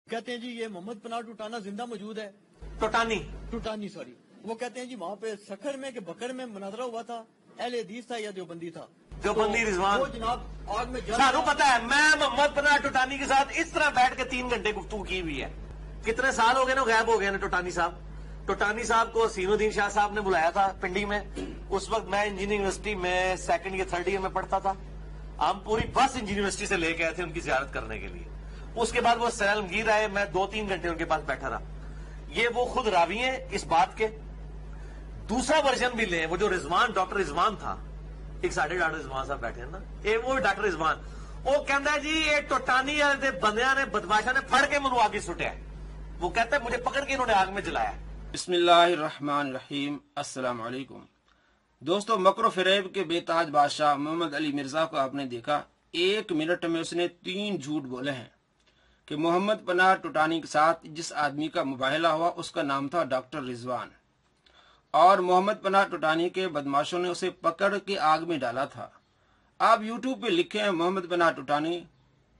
कहते हैं जी ये मोहम्मद पनाह टूटाना जिंदा मौजूद है। टूटानी सॉरी, वो कहते हैं जी वहाँ पे सखर में कि बकर में मुनाजरा हुआ था, अहले हदीस था या देवबंदी था। देवबंदी रिजवान वो जनाब आग में जल सानू पता है। मैं मोहम्मद पनाह टूटानी के साथ इस तरह बैठ के 3 घंटे गुफ्तगू की हुई है। कितने साल हो गए ना, गायब हो गए ना टूटानी साहब। टूटानी साहब को हसीनुद्दीन शाह साहब ने बुलाया था पिंडी में। उस वक्त मैं इंजीनियरिंग यूनिवर्सिटी में 2nd या 3rd ईयर में पढ़ता था। हम पूरी बस इंजीनियरिंग यूनिवर्सिटी से लेके आए थे उनकी जियारत करने के लिए। उसके बाद वो सैलमगीर आए, मैं 2-3 घंटे उनके पास बैठा रहा। ये वो खुद रावी हैं इस बात के। दूसरा वर्जन भी ले, वो जो रिजवान डॉक्टर रिजवान था, एक साढ़े डॉक्टर रिजवान साहब बैठे हैं ना, वो डॉक्टर रिजवान, वो कहता है जी ये टोटानी बंदिया ने बदमाशा ने फड़ के मनु आगे सुटिया। वो कहता है मुझे पकड़ के इन्होंने आग में जलाया। बिस्मिल्लाहिर्रहमानिर्रहीम। अस्सलाम वालेकुम दोस्तों, मकरो फरेब के बेताज बादशाह मोहम्मद अली मिर्जा को आपने देखा। 1 मिनट में उसने 3 झूठ बोले हैं कि मोहम्मद पनाह टूटानी के साथ जिस आदमी का मुबाहला हुआ उसका नाम था डॉक्टर रिजवान, और मोहम्मद पनाह टूटानी के बदमाशों ने उसे पकड़ के आग में डाला था। आप यूट्यूब पे लिखे हैं मोहम्मद पनाह टूटानी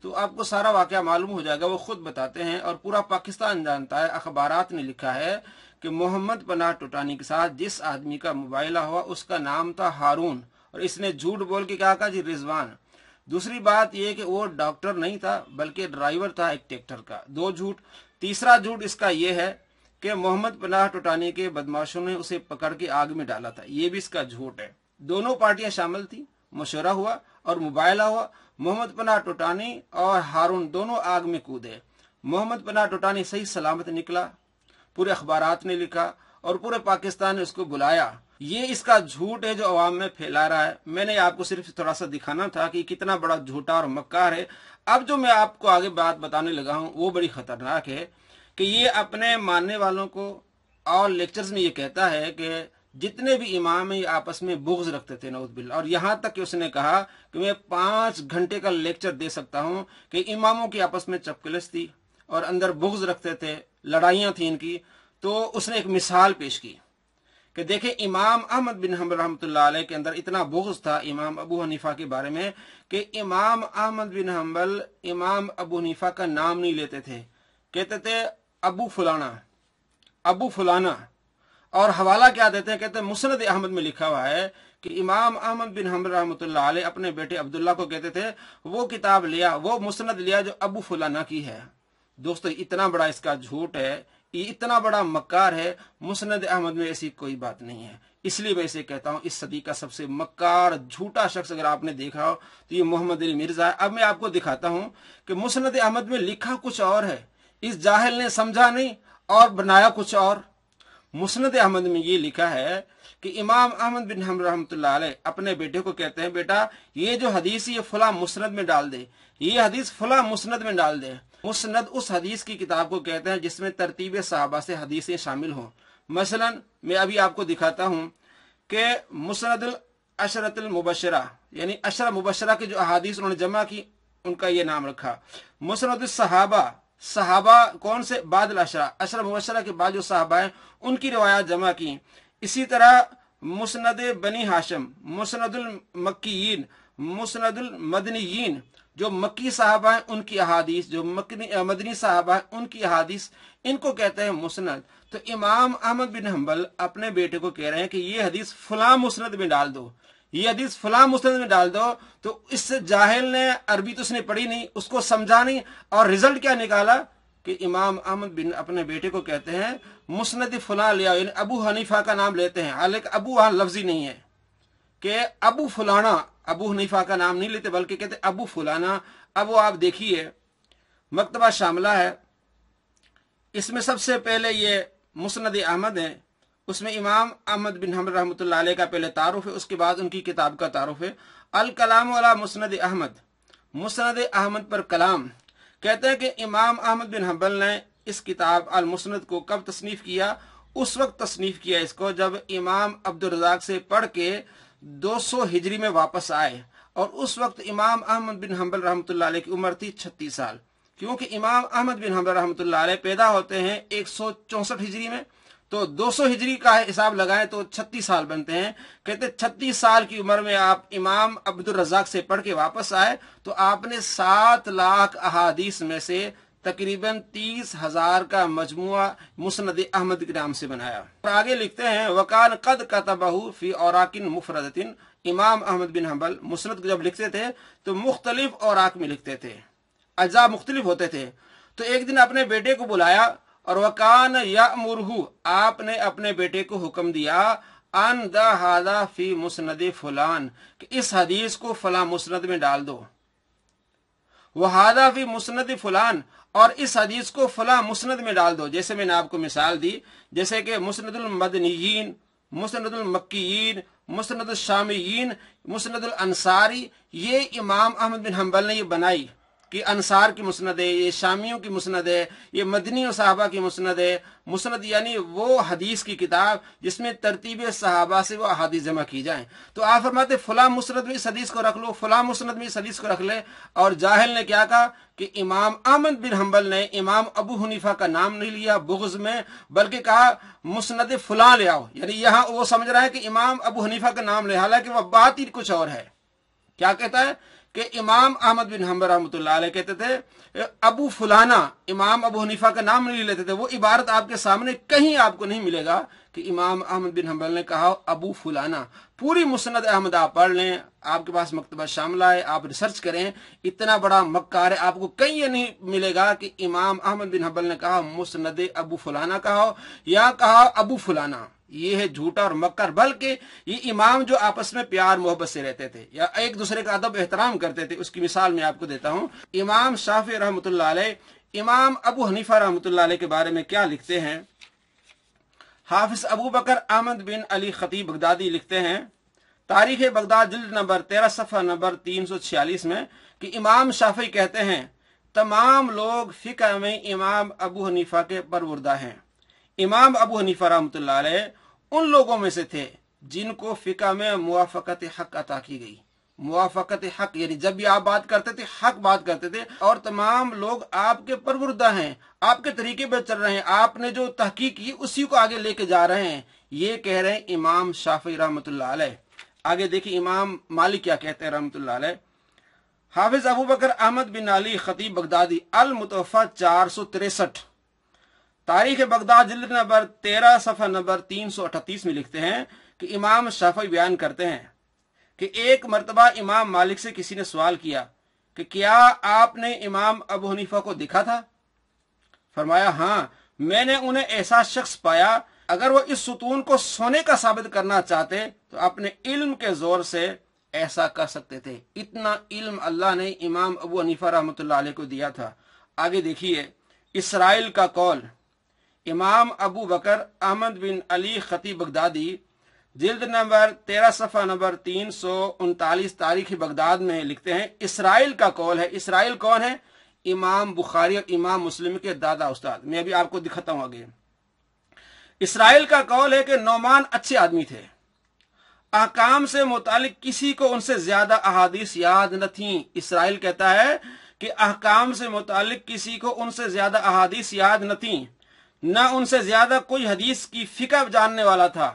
तो आपको सारा वाकया मालूम हो जाएगा। वो खुद बताते हैं और पूरा पाकिस्तान जानता है। अखबारात ने लिखा है कि मोहम्मद पनाह टूटानी के साथ जिस आदमी का मुबाहला हुआ उसका नाम था हारून, और इसने झूठ बोल के क्या कहा जी रिजवान। दूसरी बात यह कि वो डॉक्टर नहीं था बल्कि ड्राइवर था एक ट्रैक्टर का। 2 झूठ। तीसरा झूठ इसका यह है कि मोहम्मद पनाह टूटानी के बदमाशों ने उसे पकड़ के आग में डाला था। ये भी इसका झूठ है। दोनों पार्टियां शामिल थी, मशवरा हुआ और मुबाहला हुआ। मोहम्मद पनाह टूटानी और हारून दोनों आग में कूदे। मोहम्मद पनाह टूटानी सही सलामत निकला, पूरे अखबारात ने लिखा और पूरे पाकिस्तान ने उसको बुलाया। ये इसका झूठ है जो अवाम में फैला रहा है। मैंने आपको सिर्फ थोड़ा सा दिखाना था कि कितना बड़ा झूठा और मक्कार है। अब जो मैं आपको आगे बात बताने लगा हूँ वो बड़ी खतरनाक है कि ये अपने मानने वालों को और लेक्चर्स में ये कहता है कि जितने भी इमाम हैं ये आपस में बुग़्ज़ रखते थे नऊज़ुबिल्लाह। और यहाँ तक कि उसने कहा कि मैं 5 घंटे का लेक्चर दे सकता हूँ कि इमामों की आपस में चपकलिस थी और अंदर बुग़्ज़ रखते थे, लड़ाइयाँ थी इनकी। तो उसने एक मिसाल पेश की कि देखे इमाम अहमद बिन हंबल रहमतुल्लाह अलैह के अंदर इतना बुग़्ज़ था इमाम अबू हनीफा के बारे में कि इमाम अहमद बिन हंबल इमाम अबू हनीफा का नाम नहीं लेते थे, कहते थे अबू फुलाना। और हवाला क्या देते हैं, कहते हैं मुस्नद अहमद में लिखा हुआ है कि इमाम अहमद बिन हंबल रहमतुल्लाह अलैह अपने बेटे अब्दुल्ला को कहते थे वो किताब लिया, वो मुस्नद लिया जो अबू फुलाना की है। दोस्तों इतना बड़ा इसका झूठ है, ये इतना बड़ा मक्कार है। मुस्नद अहमद में ऐसी कोई बात नहीं है। इसलिए मैं इसे कहता हूँ इस सदी का सबसे मक्कार झूठा शख्स अगर आपने देखा हो तो ये मोहम्मद अली मिर्जा है। अब मैं आपको दिखाता हूँ कि मुस्नद अहमद में लिखा कुछ और है, इस जाहिल ने समझा नहीं और बनाया कुछ और। मुस्नद अहमद में ये लिखा है कि इमाम अहमद बिन हंबल रहमतुल्लाह अलैह अपने बेटे को कहते हैं बेटा ये जो हदीस ये फला मुस्नद में डाल दे, ये हदीस फला मुस्नद में डाल दे। मुस्नद उस हदीस की किताब को कहते हैं जिसमें तरतीब सहाबा से हदीसें शामिल हों। मसलन मैं अभी आपको दिखाता हूँ कि मुस्नदुल अशरतुल मुबश्शरा यानी अशरा मुबश्शरा की जो अहादीस उन्होंने जमा की उनका ये नाम रखा। मुस्नदुल सहाबा कौन से बादल अशरा मुबश्शरा के बाद जो सहाबा है उनकी रिवायात जमा की। इसी तरह मुस्नद बनी हाशिम, मुस्नदुल मक्कीयीन, मुस्नदुल मदनीयीन, जो मक्की साहबा हैं उनकी अहादीस, जो मदनी साहबा हैं उनकी अहादीस, इनको कहते हैं मुस्नद। तो इमाम अहमद बिन हंबल अपने बेटे को कह रहे हैं कि ये हदीस फला मुस्नद में डाल दो, ये हदीस फला मुस्नद में डाल दो। तो इससे जाहिल ने अरबी तो उसने पढ़ी नहीं, उसको समझा नहीं, और रिजल्ट क्या निकाला कि इमाम अहमद बिन अपने बेटे को कहते हैं मुस्नद फला लिया, यानी अबू हनीफा का नाम लेते हैं। हालांकि अबू वहां लफ्जी नहीं है कि अबू फलाना, अबू हनीफा का नाम नहीं लेते बल्कि कहते अबू फलाना। अब वो आप देखिए मकतबा शामिला है, इसमें सबसे पहले ये मुस्नद अहमद है, उसमें इमाम अहमद बिन हंबल रहमतुल्लाह अलैह का पहले तारुफ है, उसके बाद उनकी किताब का तारुफ है अल कलाम वाला मुस्नद अहमद, मुस्नद अहमद पर कलाम। कहते हैं कि इमाम अहमद बिन हंबल ने इस किताब अल मुस्नद को कब तसनीफ किया, उस वक्त तसनीफ किया इसको जब इमाम अब्दुल रज़ाक से पढ़ के 200 हिजरी में वापस आए, और उस वक्त इमाम अहमद बिन हंबल रहमतुल्लाह अलैह की उम्र थी 36 साल। क्योंकि इमाम अहमद बिन हंबल रहमतुल्लाह अलैह पैदा होते हैं 164 हिजरी में, तो 200 हिजरी का हिसाब लगाएं तो 36 साल बनते हैं। कहते 36 साल की उम्र में आप इमाम अब्दुल रज़ाक से पढ़ के वापस आए तो आपने 7 लाख अहादीस में से तकरीबन 30,000 का मजमुआ मुस्नद अहमद के नाम से बनाया। और आगे लिखते हैं वकान कद कतबहु फी औराकिन मुफरदतिन। इमाम अहमद बिन हंबल मुस्नद को जब लिखते थे तो मुख्तलिफ औराक में लिखते थे, अज्जा मुख्तलिफ होते थे। तो एक दिन अपने बेटे को बुलाया और वकान यामुरहु, आपने अपने बेटे को हुक्म दिया अन द हादा फी मुस्नद फुलान, कि इस हदीस को फला मुस्नद में डाल दो, वहादा फी मुस्नद फुलान, और इस हदीस को फला मुस्नद में डाल दो। जैसे मैंने आपको मिसाल दी, जैसे कि मुस्नदुल मदनीयीन, मुस्नदुल मक्कीयीन, मुस्नदुल शामीयीन, मुस्नदुल अंसारी, ये इमाम अहमद बिन हंबल ने ये बनाई कि अंसार की मुस्नद है, ये शामियों की मुस्नद है, ये मदनी और सहाबा की मुस्नद है। मुस्नद यानी वो हदीस की किताब जिसमें तरतीब सहाबा से वो अहादीस जमा की जाए। तो आप फरमाते फला मुस्नद में इस हदीस को रख लो, फला मुस्नद में इस हदीस को रख ले। और जाहिल ने क्या कहा कि इमाम अहमद बिन हंबल ने इमाम अबू हनीफा का नाम नहीं लिया बुग़्ज़ में, बल्कि कहा मुस्नद फला ले आओ। यानी यहाँ वो समझ रहा है कि इमाम अबू हनीफा का नाम ले, हालांकि वह बात ही कुछ और है। क्या कहता है कि इमाम अहमद बिन हंबल रहमतुल्लाह अलैह कहते थे अबू फुलाना, इमाम अबू हनीफा का नाम नहीं लेते थे। वो इबारत आपके सामने कहीं आपको नहीं मिलेगा कि इमाम अहमद बिन हंबल ने कहा अबू फुलाना। पूरी मुस्नद अहमद आप पढ़ लें, आपके पास मकतबा शामिला है, आप रिसर्च करें, इतना बड़ा मक्कार है, आपको कहीं ये नहीं मिलेगा कि इमाम अहमद बिन हंबल ने कहा मुस्नद अबू फुलाना कहा या कहा अबू फुलाना। ये है झूठा और मक्कर। बल्कि ये इमाम जो आपस में प्यार मोहब्बत से रहते थे या एक दूसरे का अदब एहतराम करते थे, उसकी मिसाल मैं आपको देता हूँ। इमाम शाफी रहमतुल्लाह अलैह इमाम अबू हनीफा रहमतुल्लाह अलैह के बारे में क्या लिखते हैं। हाफिज अबू बकर अहमद बिन अली खतीब बगदादी लिखते हैं तारीख बगदाद जिल्द नंबर 13 सफ़ा नंबर 346 में कि इमाम शाफी कहते हैं तमाम लोग फिक़ह में इमाम अबू हनीफा के परवरदा हैं। इमाम अबू हनीफा रहमतुल्लाह अलैह उन लोगों में से थे जिनको फिक़ह में मुवाफ़क़त हक़ अता की गई। मुवाफ़क़त हक़ यानी जब भी आप बात करते थे हक बात करते थे, और तमाम लोग आपके परवरदा हैं, आपके तरीके पर चल रहे हैं, आपने जो तहकीक की उसी को आगे लेके जा रहे हैं। ये कह रहे हैं इमाम शाफी रहमतुल्लाह अलैह। आगे देखिए इमाम मालिक क्या कहते हैं रहमतुल्लाह अलैह। हाफिज अबू बकर अहमद बिन अली खतीब बगदादी अल मुतवफ़ा 463 तारीख बगदाद जिल्द नंबर 13 सफ़ा नंबर 338 में लिखते हैं कि इमाम शाफी बयान करते हैं कि एक मर्तबा इमाम मालिक से किसी ने सवाल किया कि क्या आपने इमाम अबू हनीफा को देखा था? फरमाया हाँ, मैंने उन्हें ऐसा शख्स पाया अगर वो इस सुतून को सोने का साबित करना चाहते तो अपने इल्म के जोर से ऐसा कर सकते थे। इतना इल्म अल्लाह ने इमाम अबू हनीफा रहमतुल्लाह अलैह को दिया था। आगे देखिए इसराइल का कौल। इमाम अबू बकर अहमद बिन अली खतीब बगदादी जिल्द नंबर 13 सफ़ा नंबर 339 तारीख बगदाद में लिखते हैं इसराइल का कौल है। इसराइल कौन है? इमाम बुखारी और इमाम मुस्लिम के दादा उस्ताद। मैं अभी आपको दिखाता हूं आगे। इसराइल का कौल है कि नौमान अच्छे आदमी थे, अहकाम से मुतालिक किसी को उनसे ज्यादा अहादीस याद न थी। इसराइल कहता है कि अहकाम से मुतालिक किसी को उनसे ज्यादा अहादीस याद न थी, न उनसे ज्यादा कोई हदीस की फिक्र जानने वाला था।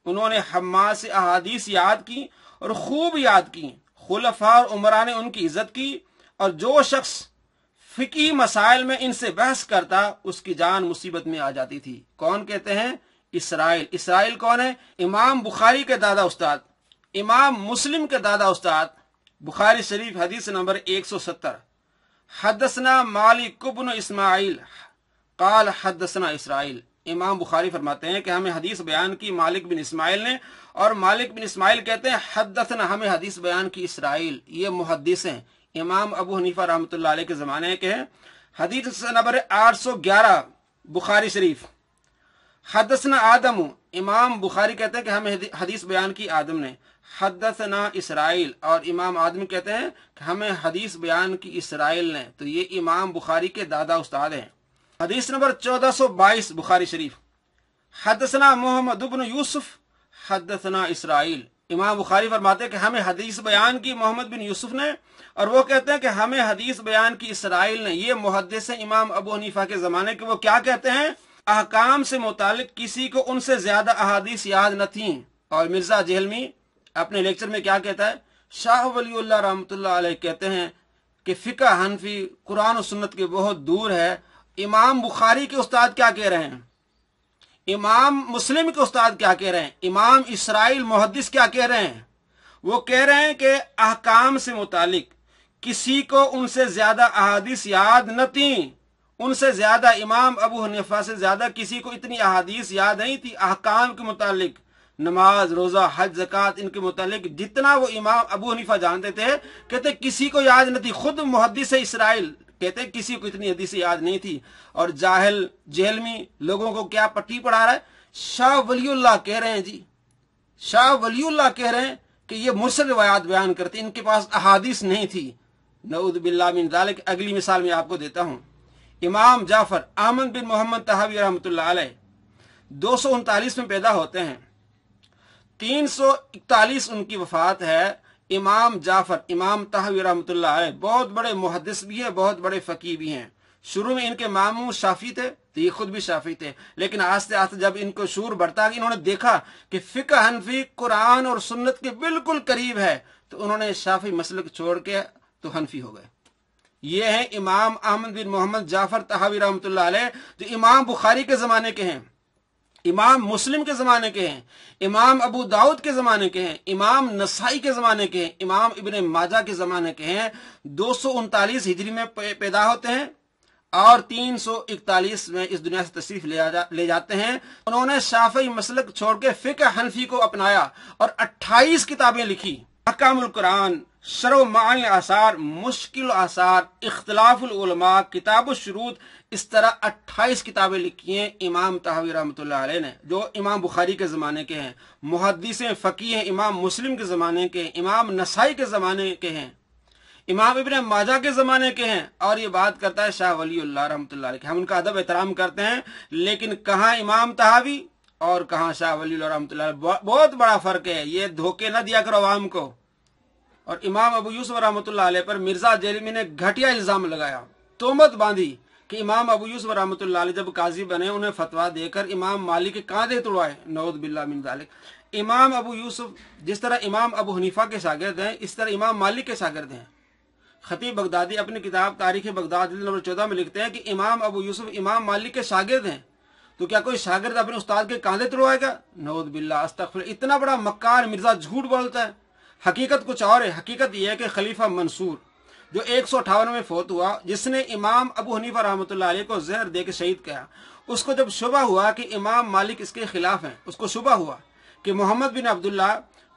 उन्होंने हम्मा से अहादीस याद की और खूब याद की। खुलफा और उमरा ने उनकी इज्जत की, और जो शख्स फिकी मसाइल में इनसे बहस करता उसकी जान मुसीबत में आ जाती थी। कौन कहते हैं? इसराइल। इसराइल कौन है? इमाम बुखारी के दादा उस्ताद, इमाम मुस्लिम के दादा उस्ताद। बुखारी शरीफ हदीस नंबर 170 हदसना मालिक इब्न इस्माइल काल हदसना इसराइल। इमाम बुखारी फरमाते हैं कि हमें हदीस बयान की मालिक बिन इस्माइल ने, और मालिक बिन इस्माइल कहते हैं हदसना, हमें हदीस बयान की इसराइल। ये मुहद्दिस हैं, इमाम अबू हनीफा रहमतुल्लाह अलैह के ज़माने के हैं। हदीस नंबर 811 बुखारी शरीफ हदसना आदम। इमाम बुखारी कहते हैं कि हमें हदीस बयान की आदम ने। हदसना इसराइल, और इमाम आदम कहते हैं कि हमें हदीस बयान की इसराइल ने। तो ये इमाम बुखारी के दादा उस्ताद हैं। हदीस नंबर 1422 बुखारी शरीफ हदसना मोहम्मद इब्न यूसुफ हदसना इसराइल। इमाम बुखारी फरमाते हैं कि हमें हदीस बयान की मोहम्मद बिन यूसुफ ने, और वो कहते हैं कि हमें हदीस बयान की इसराइल ने। ये मुहद्दिस हैं इमाम अबू हनीफा के ज़माने के। वो क्या कहते हैं? अहकाम से मुतालिक किसी को उनसे ज्यादा अहादीस याद न थी। और मिर्जा जहलमी अपने लेक्चर में क्या कहता है? शाह वलीउल्लाह रहमतुल्लाह अलैह कहते हैं कि फ़िक़्ह हनफी कुरान और सुन्नत के बहुत दूर है। इमाम बुखारी के उस्ताद क्या कह रहे हैं, इमाम मुस्लिम के उस्ताद क्या कह रहे हैं, इमाम इसराइल मुहद्दिस क्या कह रहे हैं? वो कह रहे हैं कि अहकाम से मुतालिक किसी को उनसे ज्यादा अहादीस याद न थी, उनसे ज्यादा इमाम अबू हनीफा से ज्यादा किसी को इतनी अहादीस याद नहीं थी। अहकाम के मुतालिक, नमाज, रोजा, हज, ज़कात, इनके मुतालिक जितना वो इमाम अबू हनीफा जानते थे, कहते किसी को याद नहीं थी। खुद मुहद्दिस इसराइल कहते किसी को इतनी हदीसें याद नहीं थी। और जाहिल जेहलमी लोगों को क्या पट्टी पढ़ा रहा है? शाह वलीउल्लाह कह रहे हैं जी, शाह वलीउल्लाह कह रहे हैं कि ये मुरसल रिवायात बयान करते, इनके पास अहादीस नहीं थी। नऊज़ बिल्लाह मिन ज़ालिक। अगली मिसाल मैं आपको देता हूं। इमाम जाफर अहमद बिन मोहम्मद तहावी रहमतुल्लाह अलैह 239 में पैदा होते हैं, 341 उनकी वफात है। इमाम जाफर इमाम तहावी रहमतुल्लाह अलैह बहुत बड़े मुहद्दिस भी हैं, बहुत बड़े फकीह भी हैं। शुरू में इनके मामू शाफी थे, तो ये खुद भी शाफी थे, लेकिन आस्ते आस्ते जब इनको शूर बढ़ता गया, इन्होंने देखा कि फ़िक़्ह हनफी कुरान और सुन्नत के बिल्कुल करीब है, तो उन्होंने शाफी मसलक छोड़ के तो हनफी हो गए। ये हैं इमाम अहमद बिन मोहम्मद जाफर तहावी रहमतुल्लाह अलैह, जो इमाम बुखारी के ज़माने के हैं, इमाम मुस्लिम के ज़माने के हैं, इमाम अबू दाऊद के ज़माने के हैं, इमाम नसाई के ज़माने के हैं, इमाम इब्न माजा के ज़माने के हैं। 239 हिजरी में पैदा होते हैं और 341 में इस दुनिया से तशरीफ ले जाते हैं। उन्होंने शाफी मसलक छोड़ के फ़िक़्ह हनफी को अपनाया और 28 किताबें लिखी। अहकामुल कुरान, शरह मानी आसार, मुश्किल आसार, इख्तिलाफुल उलमा, किताबुश शुरूत, इस तरह 28 किताबें लिखी हैं इमाम तहावी रहमतुल्लाह अलैह ने, जो इमाम बुखारी के ज़माने के हैं। मुहद्दिस फ़कीह हैं, इमाम मुस्लिम के ज़माने के, इमाम नसाई के ज़माने के हैं, इमाम इब्न माजा के ज़माने के हैं। और ये बात करता है शाह वलीउल्लाह रहमतुल्लाह अलैह। हम उनका अदब एहतराम करते हैं, लेकिन कहाँ इमाम तहावी और कहाँ शाह वलीउल्लाह रहमतुल्लाह अलैह, बहुत बड़ा फ़र्क है। ये धोखे न दिया करो आवाम को। और इमाम अबू यूसुफ रहमतुल्लाह अलैह पर मिर्जा जेलमी ने घटिया इल्ज़ाम लगाया, तोहमत बांधी कि इमाम अबू यूसुफ रहमतुल्लाह अलैह जब काजी बने, उन्हें फतवा देकर इमाम मालिक के कांधे तुड़वाए। नऊज़ बिल्लाह मिन ज़ालिक। इमाम अबू यूसुफ जिस तरह इमाम अबू हनीफा के शागिर्द हैं, इस तरह इमाम मालिक के शागिर्द हैं। खतीब बगदादी अपनी किताब तारीख बगदाद नंबर 14 में लिखते हैं कि इमाम अबू यूसुफ इमाम मालिक के शागिर्द हैं, तो क्या कोई शागिर्द अपने उस्ताद के कांधे तुड़वाएगा? नऊज़ बिल्लाह, अस्तग़फिर। इतना बड़ा मक्कार मिर्जा झूठ बोलता है। हकीकत कुछ और है। हकीकत यह है कि खलीफा मंसूर जो 158 में फौत हुआ, जिसने इमाम अबू हनीफा रहमतुल्लाह अलैह को जहर दे के शहीद किया, उसको जब शुबा हुआ कि इमाम मालिक इसके खिलाफ हैं, उसको शुबा हुआ कि मोहम्मद बिन अब्दुल्ला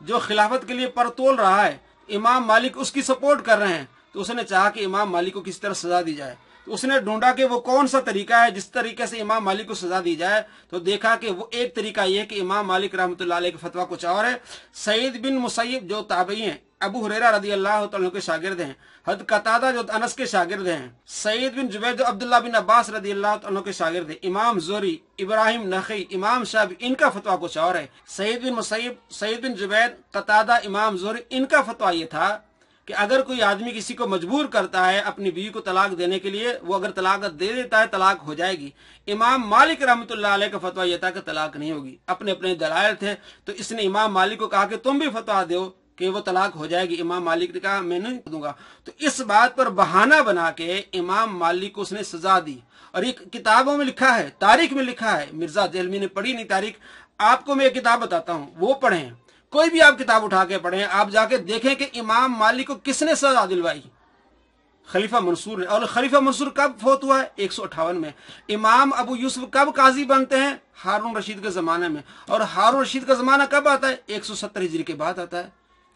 जो खिलाफत के लिए पर तोल रहा है, इमाम मालिक उसकी सपोर्ट कर रहे हैं, तो उसने चाहा कि इमाम मालिक को किसी तरह सजा दी जाए। तो उसने ढूंढा कि वो कौन सा तरीका है जिस तरीके से इमाम मालिक को सजा दी जाए, तो देखा कि वो एक तरीका ये है कि इमाम मालिक रहमतुल्लाह अलैह का फतवा कुछ और है। सईद बिन मुसय्यब जो ताबई हैं, अबू हुरैरा रज़ियल्लाहु तआला के शागिर्द हैं, हज़रत कतादा जो अनस के शागिर्द हैं, सईद बिन जुबैर जो अब्दुल्लाह बिन अब्बास रज़ियल्लाहु तआला के शागिर्द हैं, इमाम ज़ुहरी, इब्राहिम नखई, इमाम शाफी, इनका फतवा कुछ और है। सईद बिन मुसय्यब, सईद बिन जुबैर, कतादा, इमाम ज़ुहरी, इनका फतवा ये था कि अगर कोई आदमी किसी को मजबूर करता है अपनी बीवी को तलाक देने के लिए, वो अगर तलाक दे देता है तलाक हो जाएगी। इमाम मालिक रहमतुल्लाह अलैह का फतवा यह था कि तलाक नहीं होगी। अपने अपने दलाइल थे, तो इसने इमाम मालिक को कहा कि तुम भी फतवा दो कि वो तलाक हो जाएगी। इमाम मालिक ने कहा मैं नहीं दूंगा। तो इस बात पर बहाना बना के इमाम मालिक को उसने सजा दी। और एक किताबों में लिखा है, तारीख में लिखा है, मिर्जा जेहलमी ने पढ़ी नहीं तारीख, आपको मैं एक किताब बताता हूँ, वो पढ़ें। कोई भी आप किताब उठा के पढ़ें, आप जाके देखें कि इमाम मालिक को किसने सजा दिलवाई? खलीफा मंसूर ने। और खलीफा मंसूर कब फौत हुआ है? 158 में। इमाम अबू यूसुफ कब काजी बनते हैं? हारून रशीद के जमाने में। और हारून रशीद का जमाना कब आता है? 170 हिजरी के बाद आता है।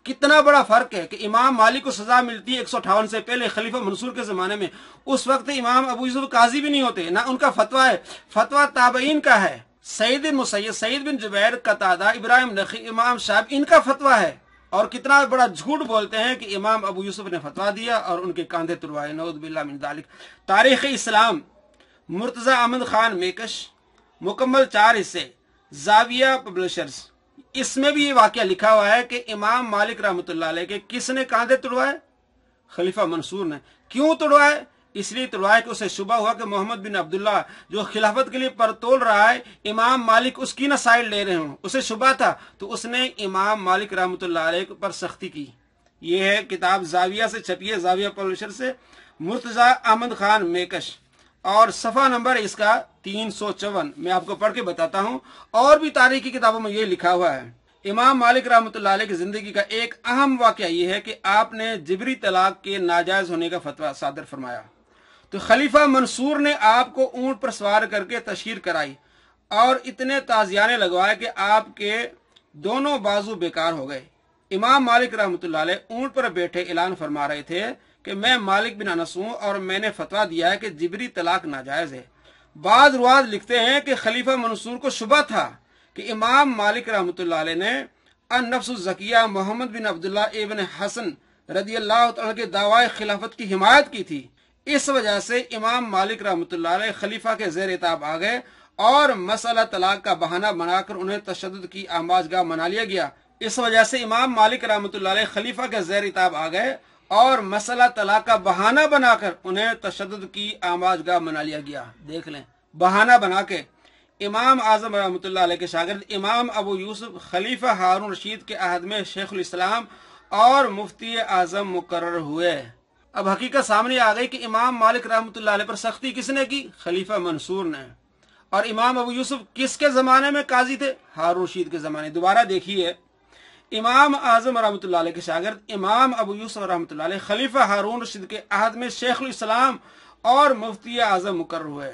कितना बड़ा फर्क है कि इमाम मालिक को सजा मिलती है 158 से पहले खलीफा मंसूर के जमाने में। उस वक्त इमाम अबू यूसुफ काजी भी नहीं होते, ना उनका फतवा है, फतवा ताबईन का है। सईद बिन मुसय्यब, सईद बिन जुबैर, कतादा, इब्राहिम नखी, इमाम शाफी, इनका फतवा है। और कितना बड़ा झूठ बोलते हैं कि इमाम अबू यूसुफ ने फतवा दिया और उनके कांधे तुड़वाए। नऊज़ बिल्लाह मिन ज़ालिक। तारीख़ इस्लाम, मुर्तज़ा अहमद खान मेकश, मुकम्मल 4 हिस्से, जाविया पब्लिशर्स, इसमें भी ये वाक़या लिखा हुआ है कि इमाम मालिक रहमतुल्लाह अलैह के किसने कांधे तुड़वाए? खलीफा मंसूर ने। क्यों तुड़वाए? इसलिए तुड़वाए कि उसे शुबा हुआ कि मोहम्मद बिन अब्दुल्ला जो खिलाफत के लिए पर तोल रहा है, इमाम मालिक उसकी ना साइड ले रहे हों, उसे शुबा था, तो उसने इमाम मालिक रहमतुल्लाह अलैह पर सख्ती की یہ ہے کتاب زاویہ سے چھپی ہے، زاویہ پبلشر سے، مرتضی احمد خان میکش، اور صفحہ نمبر اس کا 354۔ میں آپ کو پڑھ کے بتاتا ہوں، اور بھی تاریخی کتابوں میں یہ لکھا ہوا ہے۔ امام مالک رحمۃ اللہ علیہ کی زندگی کا ایک اہم واقعہ یہ ہے کہ آپ نے جبری طلاق کے ناجائز ہونے کا فتویٰ صادر فرمایا، تو خلیفہ منصور نے آپ کو اونٹ پر سوار کر کے تشہیر کرائی اور اتنے تازیانے لگوائے کہ آپ کے دونوں بازو بیکار ہو گئے۔ امام مالک رحمۃ اللہ علیہ اونٹ پر بیٹھے اعلان فرما رہے تھے کہ میں مالک بن انس ہوں اور میں نے فتویٰ دیا ہے کہ جبری طلاق ناجائز ہے۔ بعض رواد لکھتے ہیں کہ خلیفہ منصور کو شبہ تھا کہ امام مالک رحمۃ اللہ علیہ نے النفس الزکیہ محمد بن عبداللہ ابن حسن رضی اللہ تعالیٰ کے دعوی خلافت کی حمایت کی تھی، اس وجہ سے امام مالک رحمۃ اللہ علیہ خلیفہ کے زیر اطاعت آ گئے اور مسئلہ طلاق کا بہانہ بنا کر انہیں تشدد کی آماجگاہ بنا لیا گیا۔ اس وجہ سے امام مالک رحمۃ اللہ علیہ خلیفہ کے زیر اطاعت آ گئے اور مسئلہ طلاق کا بہانہ بنا کر انہیں تشدد کی آماجگاہ بنا لیا گیا۔ دیکھ لیں، بہانہ بنا کے امام اعظم رحمۃ اللہ علیہ کے شاگرد امام ابو یوسف خلیفہ ہارون رشید کے عہد میں شیخ الاسلام اور مفتی اعظم مقرر ہوئے۔ اب حقیقت سامنے آ گئی کہ امام مالک رحمۃ اللہ علیہ پر سختی کس نے کی؟ خلیفہ منصور نے۔ اور امام ابو یوسف کس کے زمانے میں قاضی تھے؟ ہارون رشید کے زمانے۔ دوبارہ دیکھیے، امام اعظم رحمۃ اللہ علیہ کے شاگرد امام ابو یوسف رحمۃ اللہ علیہ خلیفہ ہارون رشید کے عہد میں شیخ الاسلام اور مفتی اعظم مقرر ہوئے۔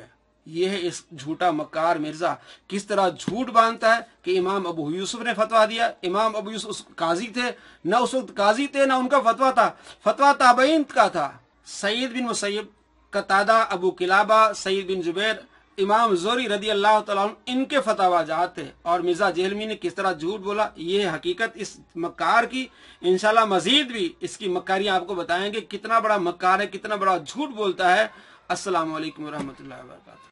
یہ ہے اس جھوٹا مکار مرزا کس طرح جھوٹ باندھتا ہے کہ امام ابو یوسف نے فتویٰ دیا۔ امام ابو یوسف قاضی تھے؟ نہ اس وقت قاضی تھے، نہ ان کا فتویٰ تھا، فتویٰ تابعین کا تھا۔ سعید بن مسیب، قتادہ، ابو قلابہ، سعید بن جبیر، امام زہری رضی اللہ تعالیٰ عنہ، ان کے فتاوی جات تھے۔ اور مرزا جہلمی نے کس طرح جھوٹ بولا، یہ حقیقت اس مکار کی۔ انشاءاللہ مزید بھی اس کی مکاریاں آپ کو بتائیں گے، کتنا بڑا مکار ہے، کتنا بڑا جھوٹ بولتا ہے۔ السلام علیکم ورحمۃ اللہ وبرکاتہ۔